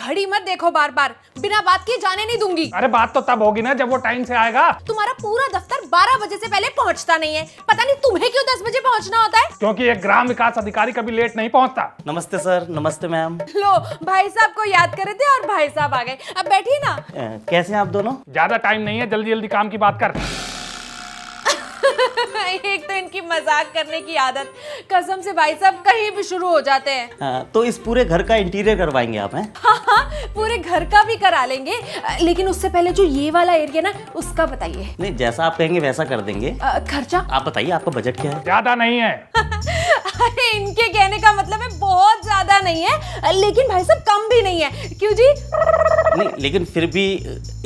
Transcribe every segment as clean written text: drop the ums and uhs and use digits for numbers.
घड़ी मत देखो बार बार, बिना बात के जाने नहीं दूंगी। अरे बात तो तब होगी ना जब वो टाइम से आएगा। तुम्हारा पूरा दफ्तर 12 बजे से पहले पहुंचता नहीं है, पता नहीं तुम्हें क्यों 10 बजे पहुंचना होता है। क्योंकि एक ग्राम विकास अधिकारी कभी लेट नहीं पहुंचता। नमस्ते सर। नमस्ते मैम। लो भाई साहब को याद कर रहे थे और भाई साहब आ गए, अब बैठिए ना। कैसे हैं आप दोनों? ज्यादा टाइम नहीं है, जल्दी जल्दी काम की बात कर। एक तो इनकी मजाक करने की आदत, कसम से भाई साहब कहीं भी शुरू हो जाते हैं। तो इस पूरे घर का इंटीरियर करवाएंगे आप हैं? हाँ, पूरे घर का भी करा लेंगे, लेकिन उससे पहले जो ये वाला एरिया ना उसका बताइए। नहीं, जैसा आप कहेंगे वैसा कर देंगे। खर्चा आप बताइए, आपका बजट क्या है? ज्यादा नहीं है। अरे इनके कहने का मतलब है बहुत ज्यादा नहीं है, लेकिन भाई साहब कम भी नहीं है। क्यों जी? नहीं, लेकिन फिर भी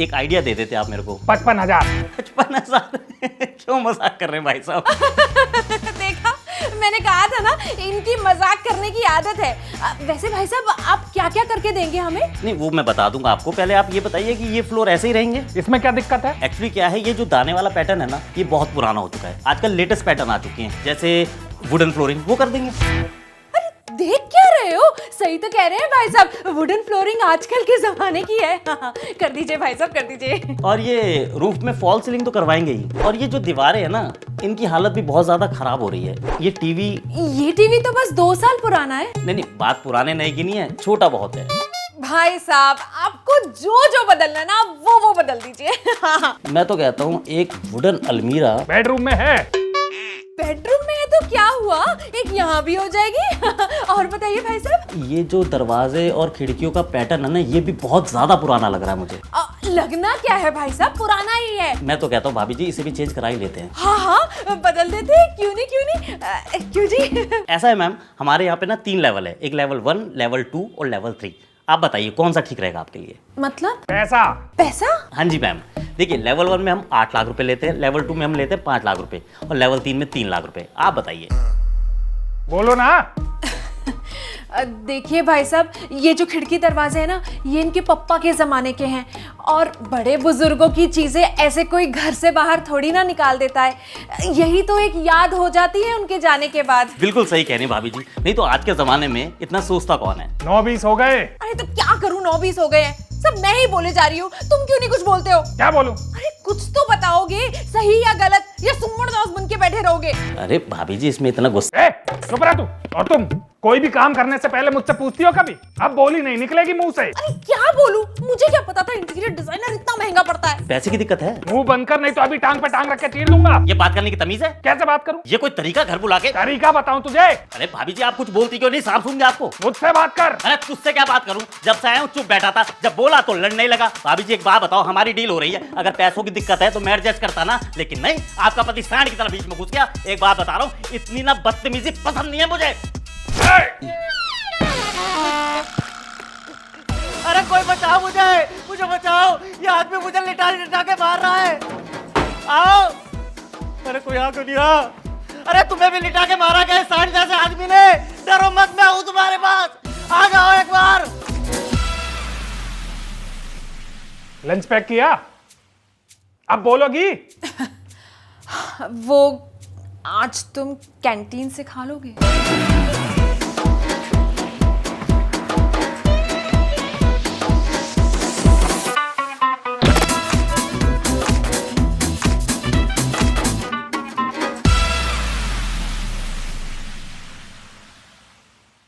एक आइडिया दे देते आप मेरे को। 55,000। 55,000? क्यों मजाक कर रहे हैं भाई साहब? देखा, मैंने कहा था ना इनकी मजाक करने की आदत है। वैसे भाई साहब आप क्या क्या करके देंगे हमें? नहीं, वो मैं बता दूंगा आपको। पहले आप ये बताइए कि ये फ्लोर ऐसे ही रहेंगे? इसमें क्या दिक्कत है? एक्चुअली क्या है, ये जो दाने वाला पैटर्न है ना, ये बहुत पुराना हो चुका है। आजकल लेटेस्ट पैटर्न आ चुके हैं, जैसे वुडन फ्लोरिंग, वो कर देंगे। अरे देख क्या रहे हो, सही तो कह रहे हैं भाई साहब, वुडन फ्लोरिंग आजकल के जमाने की है। कर दीजिए भाई साहब, कर दीजिए। और ये रूफ में फॉल सीलिंग तो करवाएंगे ही। और ये जो दीवारें है ना, इनकी हालत भी बहुत ज्यादा खराब हो रही है। ये टीवी तो बस 2 साल पुराना है। नहीं, बात पुराने नए की नहीं है, छोटा बहुत है। भाई साहब आपको जो जो बदलना ना वो बदल दीजिए। मैं तो कहता हूँ एक वुडन अलमीरा बेडरूम में है। बेडरूम में है तो क्या हुआ, एक यहाँ भी हो जाएगी। और बताइए भाई साहब। ये जो दरवाजे और खिड़कियों का पैटर्न है ना, ये भी बहुत ज्यादा पुराना लग रहा है मुझे। लगना क्या है भाई साहब, पुराना ही है। मैं तो कहता हूँ भाभी जी, इसे भी चेंज करा ही लेते हैं। हाँ बदल देते हैं, क्यों नहीं। क्यों जी? ऐसा है मैम, हमारे यहाँ पे ना 3 लेवल है। एक लेवल 1, लेवल 2 और लेवल 3। आप बताइए कौन सा ठीक रहेगा आपके लिए? मतलब पैसा। हाँ जी मैम, देखिए लेवल 1 में हम 8 लाख रुपए लेते हैं, लेवल 2 में हम लेते हैं 5 लाख रुपए और लेवल 3 में 3 लाख रुपए। आप बताइए। बोलो ना। देखिए भाई साहब, ये जो खिड़की दरवाजे हैं ना, ये इनके पप्पा के जमाने के हैं, और बड़े बुजुर्गों की चीजें ऐसे कोई घर से बाहर थोड़ी ना निकाल देता है। यही तो एक याद हो जाती है उनके जाने के बाद। बिल्कुल सही कह रही हैं भाभी जी, नहीं तो आज के जमाने में इतना सोचता कौन है। 9-20 हो गए। अरे तो क्या करूं, 9-20 हो गए हैं। सब मैं ही बोले जा रही हूँ, तुम क्यों नहीं कुछ बोलते हो? क्या बोलूं? अरे कुछ तो बताओगे, सही या गलत, या सुम्मड़ दास बन के बैठे रहोगे? अरे भाभी जी, इसमें इतना गुस्सा। चुप रह तू। और तुम कोई भी काम करने से पहले मुझसे पूछती हो कभी? अब बोली नहीं निकलेगी मुंह से। अरे क्या बोलूं, मुझे क्या पता था इंटीरियर डिजाइनर इतना महंगा पड़ता है। पैसे की दिक्कत है? मुंह बंद कर, नहीं तो अभी टांग पे टांग रख के चीर दूंगा। ये बात करने की तमीज है? कैसे बात करूं? ये कोई तरीका घर बुला के? तरीका बताऊं तुझे? अरे भाभी जी, आप कुछ बोलती क्यों नहीं? सांप सूंघ गया आपको? मुझसे बात कर। अरे तुझसे क्या बात करूं? जब से आया हूं चुप बैठा था, जब बोला तो लड़ने ही लगा। भाभी जी एक बात बताओ, हमारी डील हो रही है, अगर पैसों की दिक्कत है तो मैं एडजस्ट करता ना, लेकिन नहीं, आपका पति सांड की तरह बीच में घुस गया। एक बात बता रहा हूं, इतनी ना बदतमीजी पसंद नहीं है मुझे। अरे कोई बचाओ मुझे बचाओ, ये आदमी मुझे लिटा के मार रहा है। आओ। अरे कोई आ क्यों नहीं रहा? अरे तुम्हें भी लिटा के मारा गया सांड जैसे आदमी ने। डरो मत, मैं हूं तुम्हारे पास, आ जाओ एक बार। लंच पैक किया? अब बोलोगी? वो आज तुम कैंटीन से खा लोगे?